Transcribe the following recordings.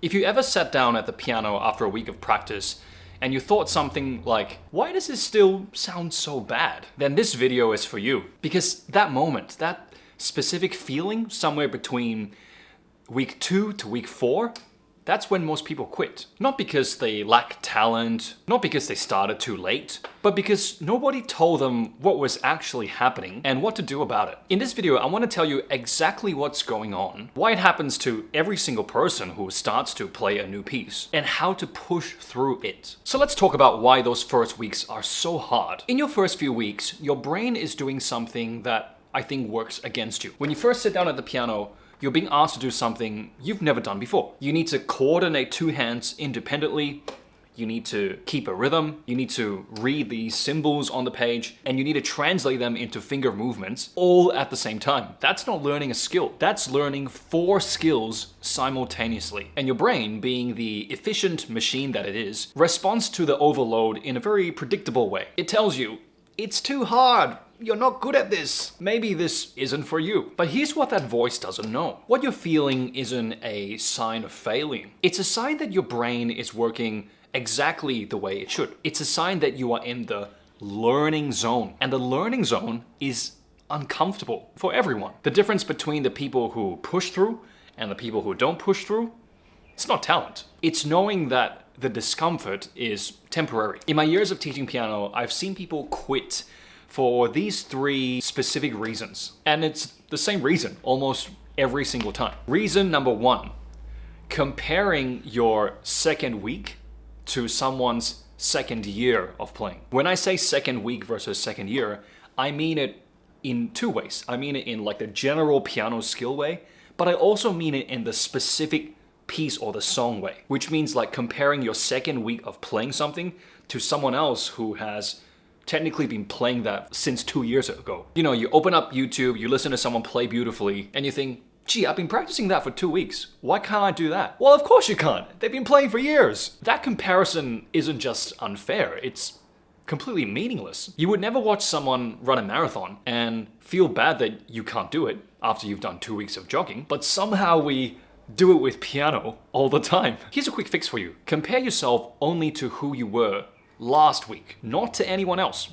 If you ever sat down at the piano after a week of practice and you thought something like, why does this still sound so bad? Then this video is for you. Because that moment, that specific feeling somewhere between week 2 to week 4, that's when most people quit. Not because they lack talent, not because they started too late, but because nobody told them what was actually happening and what to do about it. In this video, I want to tell you exactly what's going on, why it happens to every single person who starts to play a new piece, and how to push through it. So let's talk about why those first weeks are so hard. In your first few weeks, your brain is doing something that I think works against you. When you first sit down at the piano, you're being asked to do something you've never done before. You need to coordinate two hands independently. You need to keep a rhythm. You need to read the symbols on the page, and you need to translate them into finger movements all at the same time. That's not learning a skill. That's learning 4 skills simultaneously. And your brain, being the efficient machine that it is, responds to the overload in a very predictable way. It tells you, it's too hard. You're not good at this. Maybe this isn't for you. But here's what that voice doesn't know. What you're feeling isn't a sign of failing. It's a sign that your brain is working exactly the way it should. It's a sign that you are in the learning zone. And the learning zone is uncomfortable for everyone. The difference between the people who push through and the people who don't push through, it's not talent. It's knowing that the discomfort is temporary. In my years of teaching piano, I've seen people quit for these 3 specific reasons. And it's the same reason almost every single time. Reason number 1, comparing your second week to someone's second year of playing. When I say second week versus second year, I mean it in 2 ways. I mean it in like the general piano skill way, but I also mean it in the specific piece or the song way, which means like comparing your second week of playing something to someone else who has technically been playing that since 2 years ago. You know, you open up YouTube, you listen to someone play beautifully, and you think, gee, I've been practicing that for 2 weeks. Why can't I do that? Well, of course you can't. They've been playing for years. That comparison isn't just unfair, it's completely meaningless. You would never watch someone run a marathon and feel bad that you can't do it after you've done 2 weeks of jogging, but somehow we do it with piano all the time. Here's a quick fix for you. Compare yourself only to who you were last week, not to anyone else,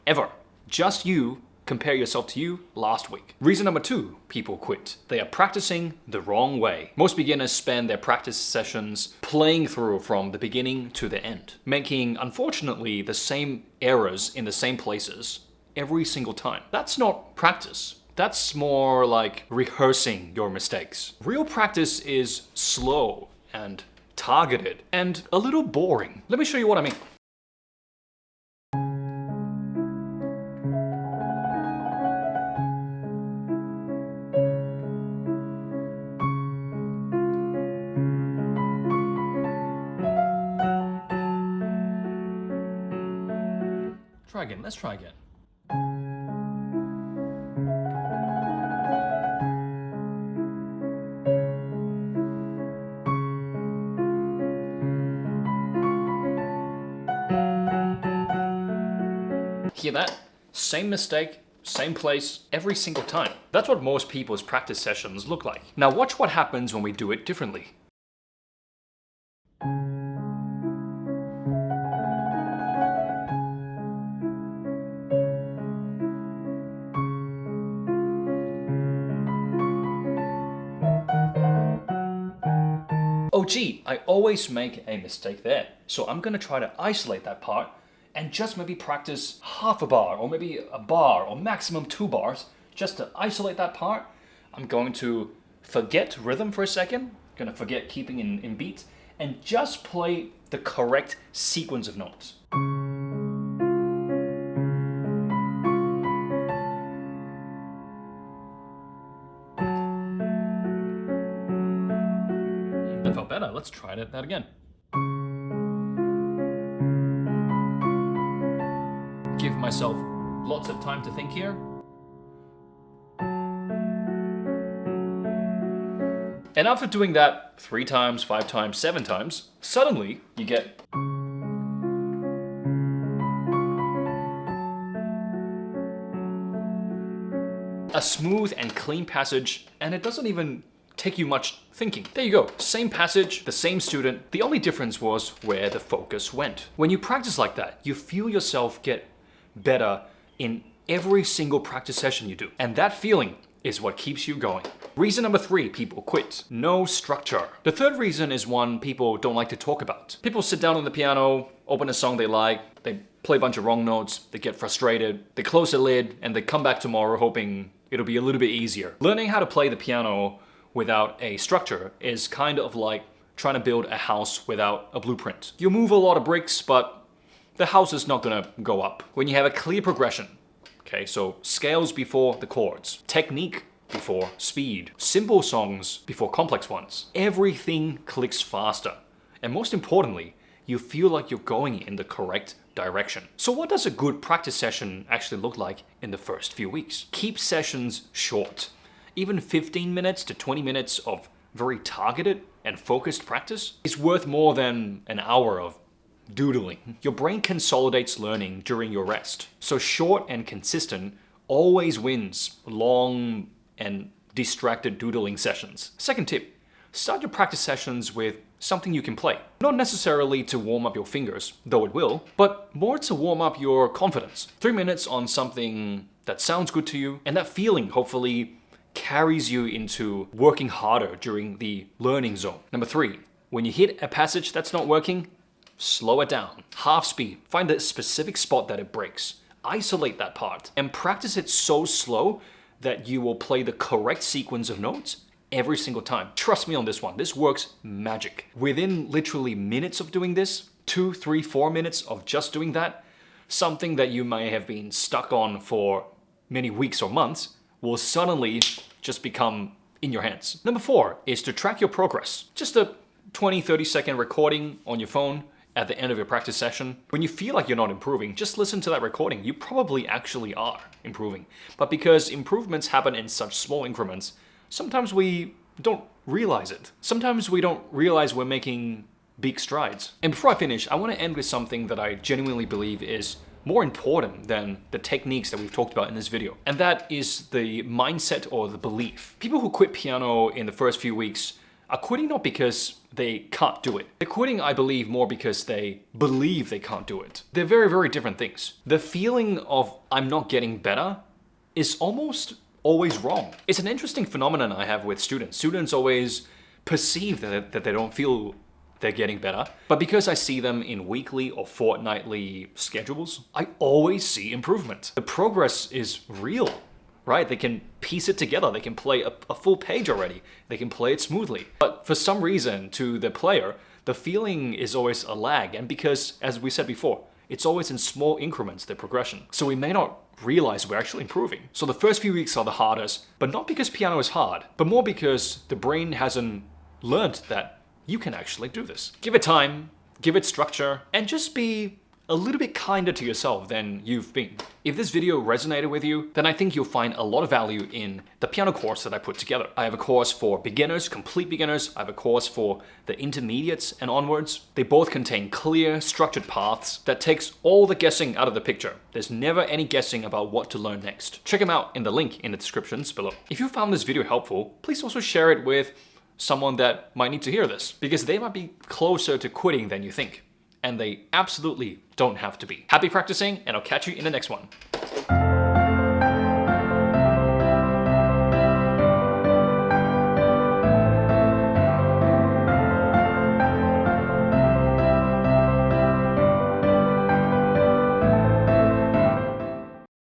ever. Just you, compare yourself to you last week. Reason number 2, people quit. They are practicing the wrong way. Most beginners spend their practice sessions playing through from the beginning to the end, making, unfortunately, the same errors in the same places every single time. That's not practice. That's more like rehearsing your mistakes. Real practice is slow and targeted and a little boring. Let me show you what I mean. Try again, let's try again. Hear that? Same mistake, same place, every single time. That's what most people's practice sessions look like. Now watch what happens when we do it differently. Oh gee, I always make a mistake there. So I'm gonna try to isolate that part and just maybe practice half a bar or maybe a bar or maximum 2 bars just to isolate that part. I'm going to forget rhythm for a second, gonna forget keeping in beat, and just play the correct sequence of notes. That felt better. Let's try that again. Give myself lots of time to think here. And after doing that 3 times, 5 times, 7 times, suddenly you get a smooth and clean passage, and it doesn't even take you much thinking. There you go, same passage, the same student. The only difference was where the focus went. When you practice like that, you feel yourself get better in every single practice session you do. And that feeling is what keeps you going. Reason number 3, people quit. No structure. The third reason is one people don't like to talk about. People sit down on the piano, open a song they like, they play a bunch of wrong notes, they get frustrated, they close the lid, and they come back tomorrow hoping it'll be a little bit easier. Learning how to play the piano without a structure is kind of like trying to build a house without a blueprint. You move a lot of bricks, but the house is not gonna go up. When you have a clear progression, okay, so scales before the chords, technique before speed, simple songs before complex ones, everything clicks faster. And most importantly, you feel like you're going in the correct direction. So what does a good practice session actually look like in the first few weeks? Keep sessions short. Even 15 minutes to 20 minutes of very targeted and focused practice is worth more than an hour of doodling. Your brain consolidates learning during your rest. So short and consistent always wins long and distracted doodling sessions. Second tip, start your practice sessions with something you can play. Not necessarily to warm up your fingers, though it will, but more to warm up your confidence. 3 minutes on something that sounds good to you, and that feeling hopefully carries you into working harder during the learning zone. Number 3, when you hit a passage that's not working, slow it down. Half speed. Find the specific spot that it breaks. Isolate that part and practice it so slow that you will play the correct sequence of notes every single time. Trust me on this one. This works magic. Within literally minutes of doing this, 2, 3, 4 minutes of just doing that, something that you may have been stuck on for many weeks or months will suddenly just become in your hands. Number 4 is to track your progress. Just a 20, 30-second recording on your phone at the end of your practice session. When you feel like you're not improving, just listen to that recording. You probably actually are improving. But because improvements happen in such small increments, sometimes we don't realize it. Sometimes we don't realize we're making big strides. And before I finish, I want to end with something that I genuinely believe is more important than the techniques that we've talked about in this video. And that is the mindset or the belief. People who quit piano in the first few weeks are quitting not because they can't do it. They're quitting, I believe, more because they believe they can't do it. They're very, very different things. The feeling of I'm not getting better is almost always wrong. It's an interesting phenomenon I have with students. Students always perceive that they don't feel they're getting better, but because I see them in weekly or fortnightly schedules, I always see improvement. The progress is real, right? They can piece it together. They can play a full page already. They can play it smoothly. But for some reason, to the player, the feeling is always a lag. And because, as we said before, it's always in small increments, the progression. So we may not realize we're actually improving. So the first few weeks are the hardest, but not because piano is hard, but more because the brain hasn't learned that you can actually do this. Give it time, give it structure, and just be a little bit kinder to yourself than you've been. If this video resonated with you, then I think you'll find a lot of value in the piano course that I put together. I have a course for beginners, complete beginners. I have a course for the intermediates and onwards. They both contain clear, structured paths that takes all the guessing out of the picture. There's never any guessing about what to learn next. Check them out in the link in the descriptions below. If you found this video helpful, please also share it with someone that might need to hear this, because they might be closer to quitting than you think. And they absolutely don't have to be. Happy practicing, and I'll catch you in the next one.